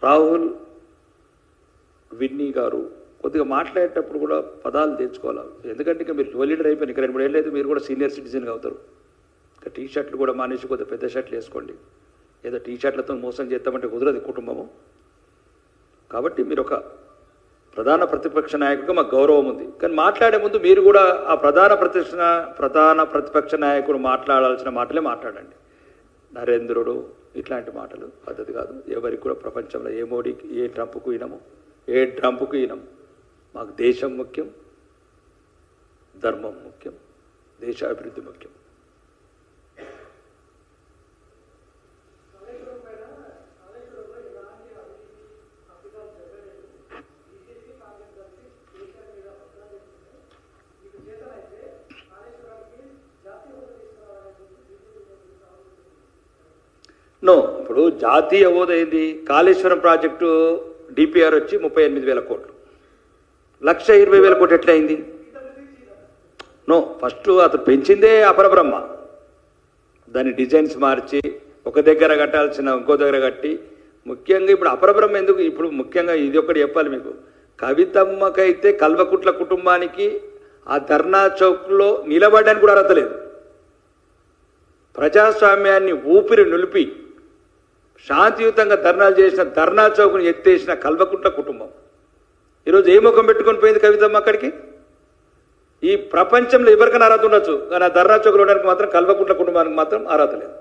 Rahul Winnie గారు కొద్దిగా మాట్లాడేటప్పుడు కూడా పదాలు తెచ్చుకోవాలి. ఎందుకంటే ఇక మీరు యువ లీడర్ అయిపోయింది. ఇక 2-3 ఏళ్ళు అయితే మీరు కూడా సీనియర్ సిటిజన్గా అవుతారు. ఇక టీ షర్ట్లు కూడా మానేసి కొద్దిగా పెద్ద షర్ట్లు వేసుకోండి. ఏదో టీ షర్ట్లతో మోసం చేస్తామంటే కుదరదు కుటుంబము. కాబట్టి మీరు ఒక ప్రధాన ప్రతిపక్ష నాయకుడిగా మాకు గౌరవం ఉంది. కానీ మాట్లాడే ముందు మీరు కూడా ఆ ప్రధాన ప్రతిపక్ష నాయకుడు మాట్లాడాల్సిన మాటలే మాట్లాడండి. నరేంద్రుడు ఇట్లాంటి మాటలు పద్ధతి కాదు. ఎవరికి కూడా ప్రపంచంలో ఏ మోడీకి ఏ ట్రంప్కు ఈనము, ఏ ట్రంప్కు ఈనము. మాకు దేశం ముఖ్యం, ధర్మం ముఖ్యం, దేశ అభివృద్ధి ముఖ్యం. నో, ఇప్పుడు జాతీయ హోదా ఏంది? కాళేశ్వరం ప్రాజెక్టు డిపిఆర్ వచ్చి 38,000 కోట్లు, 1,20,000 కోట్లు ఎట్లా అయింది? నో, ఫస్ట్ అతను పెంచిందే అపరబ్రహ్మ. దాని డిజైన్స్ మార్చి ఒక దగ్గర కట్టాల్సిన ఇంకో దగ్గర కట్టి, ముఖ్యంగా ఇప్పుడు అపరబ్రహ్మ ఎందుకు? ఇప్పుడు ముఖ్యంగా ఇది ఒకటి చెప్పాలి మీకు. కవితమ్మకైతే కల్వకుట్ల కుటుంబానికి ఆ ధర్నా చౌక్లో నిలబడడానికి కూడా అర్హత లేదు. ప్రజాస్వామ్యాన్ని ఊపిరి నిలిపి శాంతియుతంగా ధర్నాలు చేసిన ధర్నా చౌక్ను ఎత్తేసిన కల్వకుట్ల కుటుంబం ఈరోజు ఏ ముఖం పెట్టుకొని పోయింది కవితమ్మ అక్కడికి? ఈ ప్రపంచంలో ఎవరికైనా అర్హత ఉండొచ్చు, కానీ ఆ ధర్నా చౌక్లో ఉండడానికి మాత్రం కల్వకుట్ల కుటుంబానికి మాత్రం అర్హత లేదు.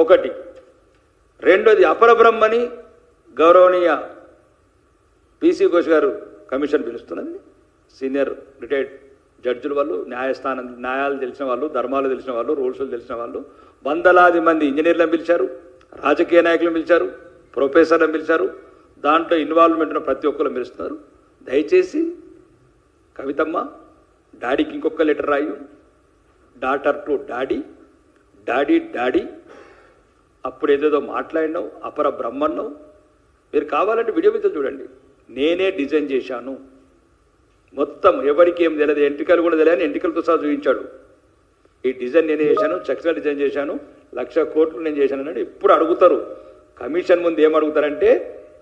ఒకటి. రెండోది, అపరబ్రహ్మని గౌరవనీయ పిసి ఘోష్ గారు కమిషన్ పిలుస్తున్నది. సీనియర్ రిటైర్డ్ జడ్జిల వాళ్ళు, న్యాయాలు తెలిసిన వాళ్ళు, ధర్మాలు తెలిసిన వాళ్ళు, రూల్స్లు తెలిసిన వాళ్ళు, వందలాది మంది ఇంజనీర్లను పిలిచారు, రాజకీయ నాయకులను పిలిచారు, ప్రొఫెసర్లను పిలిచారు. దాంట్లో ఇన్వాల్వ్మెంట్ ఉన్న ప్రతి ఒక్కరు పిలుస్తున్నారు. దయచేసి కవితమ్మ డాడీకి ఇంకొక లెటర్ రాయు, daughter to daddy, daddy daddy. అప్పుడు ఏదేదో మాట్లాడినావు, అపర బ్రహ్మన్నావు. మీరు కావాలంటే వీడియో మీద చూడండి. నేనే డిజైన్ చేశాను మొత్తం, ఎవరికి ఏం తెలియదు, ఎంట్రికలు కూడా తెలియని ఎంట్రికలతో సహా చూపించాడు. ఈ డిజైన్ నేనే చేశాను, స్ట్రక్చరల్ డిజైన్ చేశాను, 1,00,000 కోట్లు నేను చేశాను అన్నాడు. ఇప్పుడు అడుగుతారు కమిషన్ ముందు ఏం అడుగుతారంటే,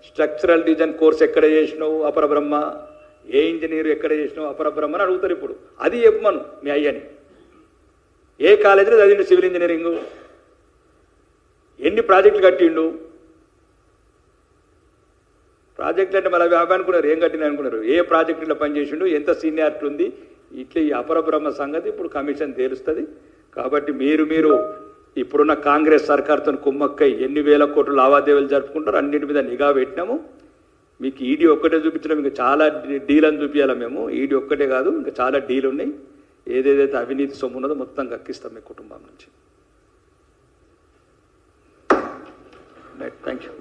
స్ట్రక్చరల్ డిజైన్ కోర్స్ ఎక్కడ చేసినావు అపరబ్రహ్మ, ఏ ఇంజనీర్ ఎక్కడ చేసినావు అపరబ్రహ్మ అని అడుగుతారు. ఇప్పుడు అది చెప్పమను మీ అయ్యని. ఏ కాలేజీలో చదివిండు సివిల్ ఇంజనీరింగ్, ఎన్ని ప్రాజెక్టులు కట్టిండు? ప్రాజెక్టులు అంటే మళ్ళీ అవి అనుకున్నారు, ఏం కట్టిన అనుకున్నారు, ఏ ప్రాజెక్టులో పనిచేసిండు, ఎంత సీనియారిటీ ఉంది, ఇట్లా ఈ అపరబ్రహ్మ సంగతి ఇప్పుడు కమిషన్ తేలుస్తుంది. కాబట్టి మీరు ఇప్పుడున్న కాంగ్రెస్ సర్కార్తో కుమ్మక్కై ఎన్ని వేల కోట్ల లావాదేవీలు జరుపుకుంటారు, అన్నిటి మీద నిఘా పెట్టినాము. మీకు ఈడీ ఒక్కటే చూపించడం, ఇంకా చాలా డీల్ అని చూపించాలి మేము. ఈడీ ఒక్కటే కాదు, ఇంకా చాలా డీల్ ఉన్నాయి. ఏదేదైతే అవినీతి సొమ్ము ఉన్నదో మొత్తం కక్కిస్తాం మీ కుటుంబం నుంచి. Thank you.